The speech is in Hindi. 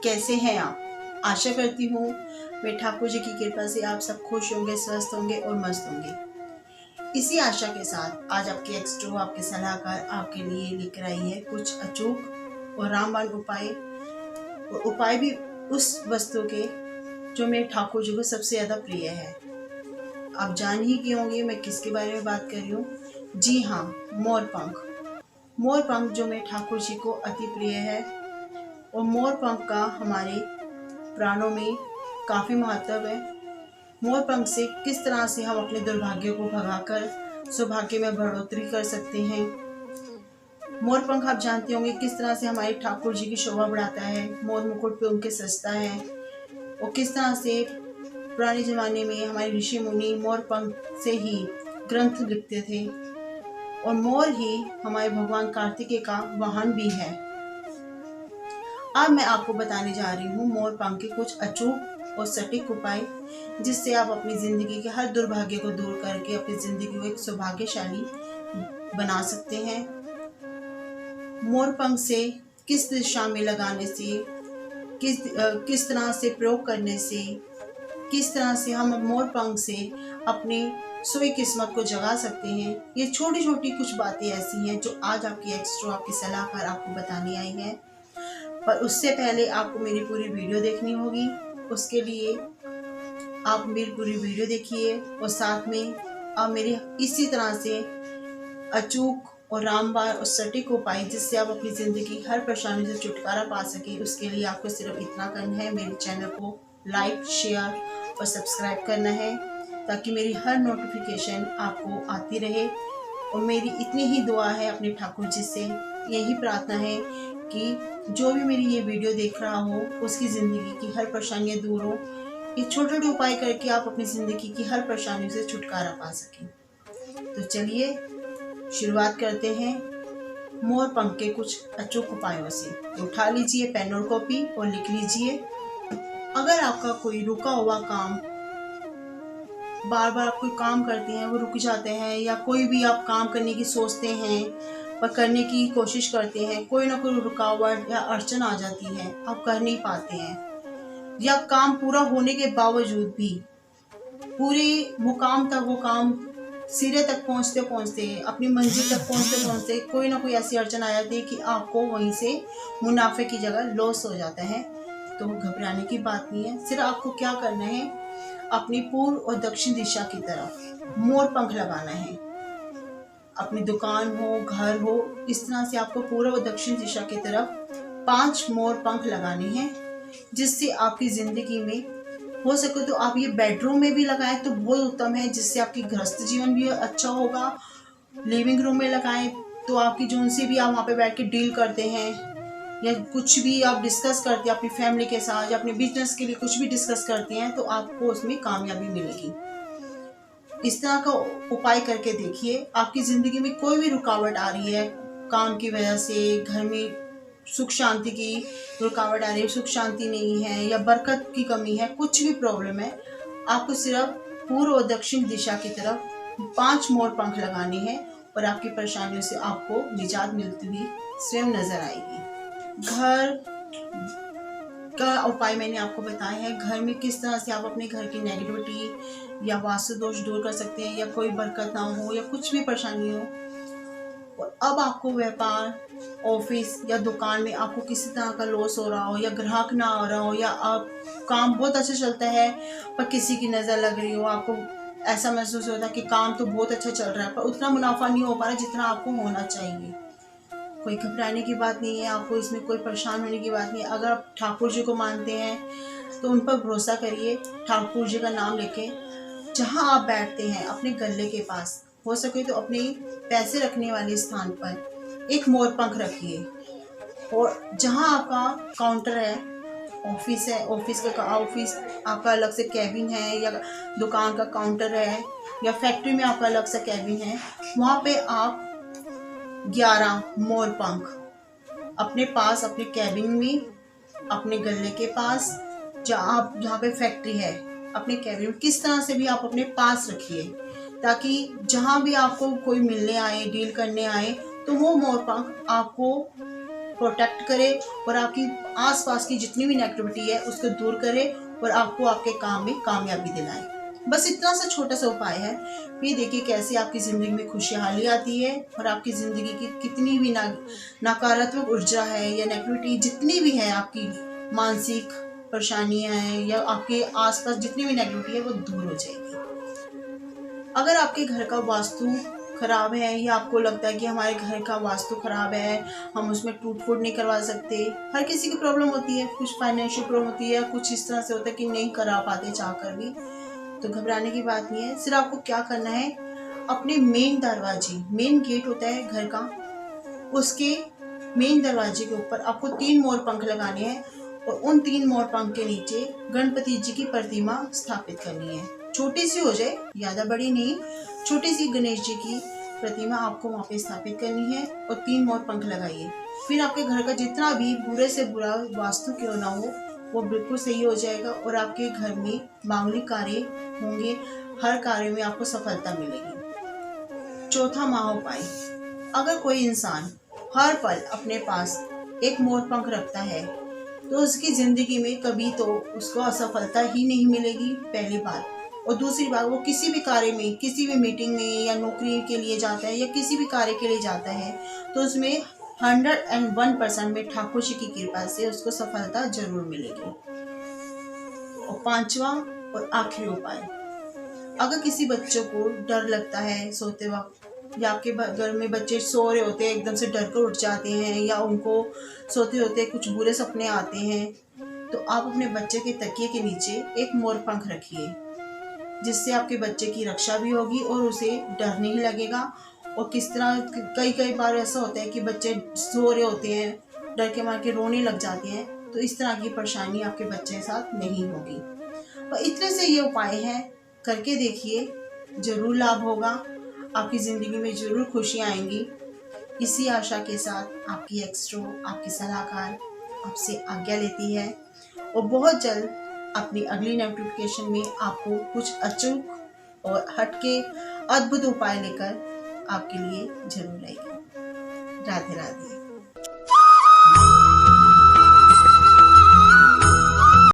कैसे हैं आप? आशा करती हूँ मैं ठाकुर जी की कृपा से आप सब खुश होंगे, स्वस्थ होंगे और मस्त होंगे। इसी आशा के साथ आज आपके एक्स्ट्रो आपके सलाहकार आपके लिए लेकर आई है कुछ अचूक और रामबाण उपाय, और उपाय भी उस वस्तु के जो मेरे ठाकुर जी को सबसे ज़्यादा प्रिय है। आप जान ही गए होंगे मैं किसके बारे में बात कर रही हूँ। जी हाँ, मोर पंख। मोर पंख जो मेरे ठाकुर जी को अति प्रिय है, और मोर पंख का हमारे प्राणों में काफ़ी महत्व है। मोर पंख से किस तरह से हम अपने दुर्भाग्य को भगाकर सौभाग्य में बढ़ोतरी कर सकते हैं। मोर पंख आप जानते होंगे किस तरह से हमारे ठाकुर जी की शोभा बढ़ाता है। मोर मुकुट पे उनके सजता है, और किस तरह से पुराने ज़माने में हमारे ऋषि मुनि मोर पंख से ही ग्रंथ लिखते थे, और मोर ही हमारे भगवान कार्तिकेय का वाहन भी है। अब मैं आपको बताने जा रही हूँ मोर पंख के कुछ अचूक और सटीक उपाय, जिससे आप अपनी ज़िंदगी के हर दुर्भाग्य को दूर करके अपनी ज़िंदगी को एक सौभाग्यशाली बना सकते हैं। मोर पंख से किस दिशा में लगाने से, किस तरह से प्रयोग करने से, किस तरह से हम मोर पंख से अपनी सोई किस्मत को जगा सकते हैं, ये छोटी छोटी कुछ बातें ऐसी हैं जो आज आपकी एक्स्ट्रा आपकी सलाहकार आपको बताने आई है। पर उससे पहले आपको मेरी पूरी वीडियो देखनी होगी। उसके लिए आप मेरी पूरी वीडियो देखिए, और साथ में आप मेरे इसी तरह से अचूक और रामबाण और सटीक उपाय जिससे आप अपनी ज़िंदगी हर परेशानी से छुटकारा पा सके, उसके लिए आपको सिर्फ इतना करना है, मेरे चैनल को लाइक, शेयर और सब्सक्राइब करना है, ताकि मेरी हर नोटिफिकेशन आपको आती रहे। और मेरी इतनी ही दुआ है अपने ठाकुर जी से, यही प्रार्थना है कि जो भी मेरी ये वीडियो देख रहा हो उसकी ज़िंदगी की हर परेशानियाँ दूर हो। ये छोटे छोटे उपाय करके आप अपनी ज़िंदगी की हर परेशानी से छुटकारा पा सकें। तो चलिए शुरुआत करते हैं मोर पंख के कुछ अचूक उपायों से। तो उठा लीजिए पेन और कॉपी और लिख लीजिए। अगर आपका कोई रुका हुआ काम, बार बार आप कोई काम करते हैं वो रुक जाते हैं, या कोई भी आप काम करने की सोचते हैं पर करने की कोशिश करते हैं, कोई ना कोई रुकावट या अड़चन आ जाती है, आप कर नहीं पाते हैं, या काम पूरा होने के बावजूद भी पूरे मुकाम तक वो काम सिरे तक पहुंचते पहुंचते अपनी मंजिल तक पहुंचते पहुंचते कोई ना कोई ऐसी अड़चन आ जाती है कि आपको वहीं से मुनाफे की जगह लॉस हो जाता है। तो घबराने की बात नहीं है, सिर्फ आपको क्या करना है, अपनी पूर्व और दक्षिण दिशा की तरफ मोर पंख लगाना है। अपनी दुकान हो, घर हो, इस तरह से आपको पूर्व और दक्षिण दिशा की तरफ 5 मोर पंख लगाने हैं, जिससे आपकी ज़िंदगी में हो सके तो आप ये बेडरूम में भी लगाएं तो बहुत उत्तम है, जिससे आपकी गृहस्थ जीवन भी अच्छा होगा। लिविंग रूम में लगाएं तो आपकी जो उनसे भी आप वहाँ पे बैठ के डील करते हैं, या कुछ भी आप डिस्कस करते हैं अपनी फैमिली के साथ, या अपने बिजनेस के लिए कुछ भी डिस्कस करते हैं, तो आपको उसमें कामयाबी मिलेगी। इस तरह का उपाय करके देखिए। आपकी ज़िंदगी में कोई भी रुकावट आ रही है काम की वजह से, घर में सुख शांति की रुकावट आ रही है, सुख शांति नहीं है, या बरकत की कमी है, कुछ भी प्रॉब्लम है, आपको सिर्फ पूर्व और दक्षिण दिशा की तरफ 5 मोर पंख लगाने हैं, और आपकी परेशानियों से आपको निजात मिलती हुई स्वयं नजर आएगी। घर का उपाय मैंने आपको बताया है। घर में किस तरह से आप अपने घर की नेगेटिविटी या वास्तु दोष दूर कर सकते हैं, या कोई बरकत ना हो, या कुछ भी परेशानी हो। और अब आपको व्यापार, ऑफिस या दुकान में आपको किसी तरह का लॉस हो रहा हो, या ग्राहक ना आ रहा हो, या आप काम बहुत अच्छा चलता है पर किसी की नज़र लग रही हो, आपको ऐसा महसूस होता है कि काम तो बहुत अच्छा चल रहा है पर उतना मुनाफा नहीं हो पा रहा जितना आपको होना चाहिए। कोई घबराने की बात नहीं है, आपको इसमें कोई परेशान होने की बात नहीं है। अगर आप ठाकुर जी को मानते हैं तो उन पर भरोसा करिए। ठाकुर जी का नाम लेके जहाँ आप बैठते हैं अपने गले के पास, हो सके तो अपने पैसे रखने वाले स्थान पर एक मोर पंख रखिए। और जहाँ आपका काउंटर है, ऑफिस है, ऑफिस आपका अलग से कैबिन है, या दुकान का काउंटर है, या फैक्ट्री में आपका अलग सा कैबिन है, वहाँ पे आप 11 मोर पंख अपने पास, अपने कैबिन में, अपने गले के पास, जहाँ पे फैक्ट्री है, अपने कैबिन में किस तरह से भी आप अपने पास रखिए, ताकि जहाँ भी आपको कोई मिलने आए, डील करने आए, तो वो मोर पंख आपको प्रोटेक्ट करे और आपकी आसपास की जितनी भी नेगेटिविटी है उसको दूर करे और आपको आपके काम में कामयाबी दिलाए। बस इतना सा छोटा सा उपाय है, फिर देखिए कैसे आपकी ज़िंदगी में खुशहाली आती है और आपकी ज़िंदगी की कितनी भी नकारात्मक ऊर्जा है या नेगेटिविटी जितनी भी है, आपकी मानसिक परेशानियां हैं या आपके आसपास जितनी भी नेगेटिविटी है वो दूर हो जाएगी। अगर आपके घर का वास्तु खराब है या आपको लगता है कि हमारे घर का वास्तु खराब है, हम उसमें टूट फूट नहीं करवा सकते, हर किसी की प्रॉब्लम होती है, कुछ फाइनेंशियल प्रॉब्लम होती है, कुछ इस तरह से होता है कि नहीं करा पाते चाह कर भी, तो घबराने की बात नहीं है। सिर्फ आपको क्या करना है, अपने मेन दरवाजे, मेन गेट होता है घर का, उसके मेन दरवाजे के ऊपर आपको 3 मोर पंख लगाने हैं और उन 3 मोर पंख के नीचे गणपति जी की प्रतिमा स्थापित करनी है। छोटी सी हो जाए, ज़्यादा बड़ी नहीं, छोटी सी गणेश जी की प्रतिमा आपको वहाँ पे स्थापित करनी है और 3 मोर पंख लगाइए। फिर आपके घर का जितना भी बुरे से बुरा वास्तु क्यों ना हो वो बिल्कुल सही हो जाएगा और आपके घर में मांगलिक कार्य होंगे, हर कार्य में आपको सफलता मिलेगी। चौथा महाउपाय, अगर कोई इंसान हर पल अपने पास एक मोर पंख रखता है तो उसकी जिंदगी में कभी तो उसको असफलता ही नहीं मिलेगी, पहली बात। और दूसरी बात, वो किसी भी कार्य में, किसी भी मीटिंग में या नौकरी के लिए जाता है या किसी भी कार्य के लिए जाता है तो उसमें 101% में ठाकुर जी की कृपा से उसको सफलता जरूर मिलेगी। और पांचवा और आखिरी उपाय, अगर किसी बच्चों को डर लगता है सोते वक्त या आपके घर में बच्चे सो रहे होते हैं, एकदम से डर कर उठ जाते हैं या उनको सोते होते कुछ बुरे सपने आते हैं, तो आप अपने बच्चे के तकिए के नीचे एक मोर पंख रखिए, जिससे आपके बच्चे की रक्षा भी होगी और उसे डर नहीं लगेगा। और किस तरह कई बार ऐसा होता है कि बच्चे सो रहे होते हैं, डर के मार के रोने लग जाते हैं, तो इस तरह की परेशानी आपके बच्चे के साथ नहीं होगी। और इतने से ये उपाय हैं, करके देखिए, ज़रूर लाभ होगा, आपकी ज़िंदगी में ज़रूर खुशियाँ आएंगी। इसी आशा के साथ आपकी एक्स्ट्रो, आपकी सलाहकार आपसे आज्ञा लेती है और बहुत जल्द अपनी अगली नोटिफिकेशन में आपको कुछ अचूक और हटके अद्भुत उपाय लेकर आपके लिए जरूर आएगी। राधे राधे।